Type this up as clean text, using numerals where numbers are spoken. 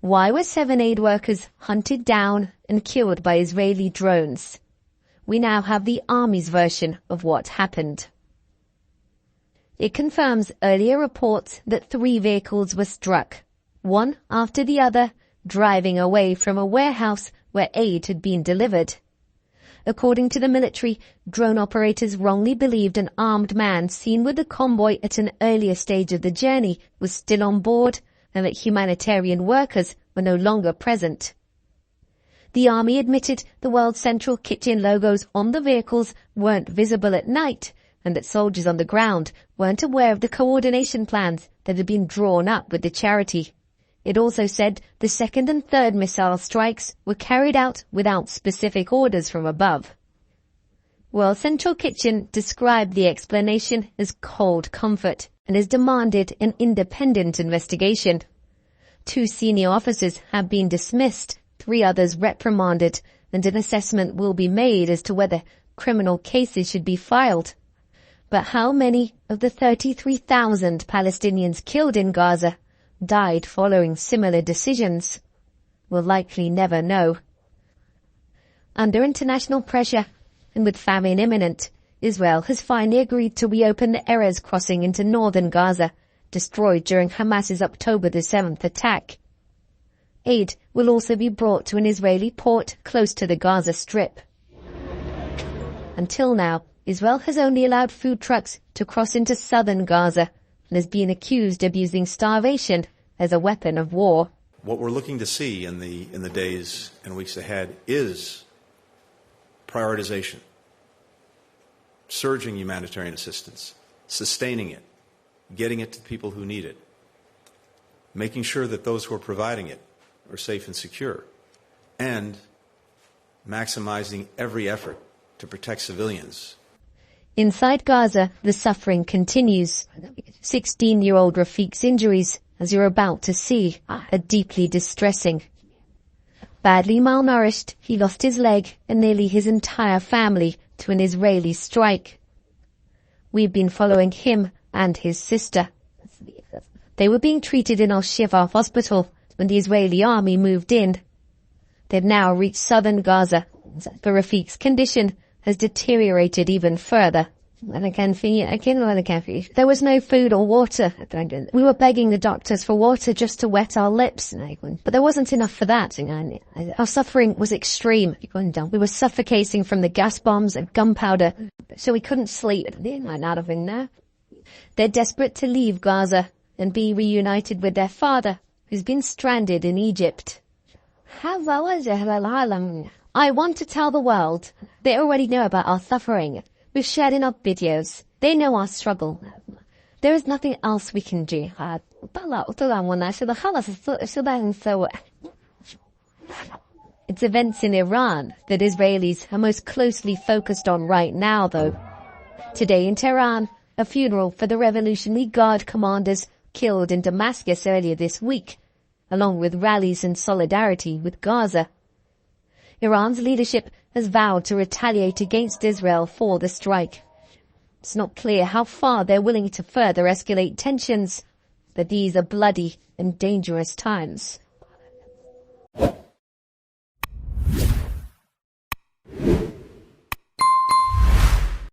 Why were 7 aid workers hunted down and killed by Israeli drones? We now have the army's version of what happened. It confirms earlier reports that 3 vehicles were struck, one after the other, driving away from a warehouse where aid had been delivered. According to the military, drone operators wrongly believed an armed man seen with the convoy at an earlier stage of the journey was still on board and that humanitarian workers were no longer present. The army admitted the World Central Kitchen logos on the vehicles weren't visible at night and that soldiers on the ground weren't aware of the coordination plans that had been drawn up with the charity. It also said the 2nd and 3rd missile strikes were carried out without specific orders from above. World Central Kitchen described the explanation as cold comfort and has demanded an independent investigation. 2 senior officers have been dismissed, 3 others reprimanded, and an assessment will be made as to whether criminal cases should be filed. But how many of the 33,000 Palestinians killed in Gaza died following similar decisions? We'll likely never know. Under international pressure, and with famine imminent, Israel has finally agreed to reopen the Erez crossing into northern Gaza, destroyed during Hamas's October the 7th attack. Aid will also be brought to an Israeli port close to the Gaza Strip. Until now, Israel has only allowed food trucks to cross into southern Gaza and has been accused of using starvation as a weapon of war. What we're looking to see in the days and weeks ahead is prioritization, surging humanitarian assistance, sustaining it, getting it to the people who need it, making sure that those who are providing it are safe and secure, and maximizing every effort to protect civilians. Inside Gaza, the suffering continues. 16-year-old Rafiq's injuries, as you're about to see, are deeply distressing. Badly malnourished, he lost his leg and nearly his entire family to an Israeli strike. We've been following him and his sister. They were being treated in Al-Shifa hospital when the Israeli army moved in. They've now reached southern Gaza, but Rafiq's condition has deteriorated even further. There was no food or water. We were begging the doctors for water just to wet our lips, but there wasn't enough for that. Our suffering was extreme. We were suffocating from the gas bombs and gunpowder, so we couldn't sleep. They're desperate to leave Gaza and be reunited with their father, who's been stranded in Egypt. I want to tell the world. They already know about our suffering. We've shared enough videos. They know our struggle. There is nothing else we can do. It's events in Iran that Israelis are most closely focused on right now, though. Today in Tehran, a funeral for the Revolutionary Guard commanders killed in Damascus earlier this week, along with rallies in solidarity with Gaza. Iran's leadership has vowed to retaliate against Israel for the strike. It's not clear how far they're willing to further escalate tensions, but these are bloody and dangerous times.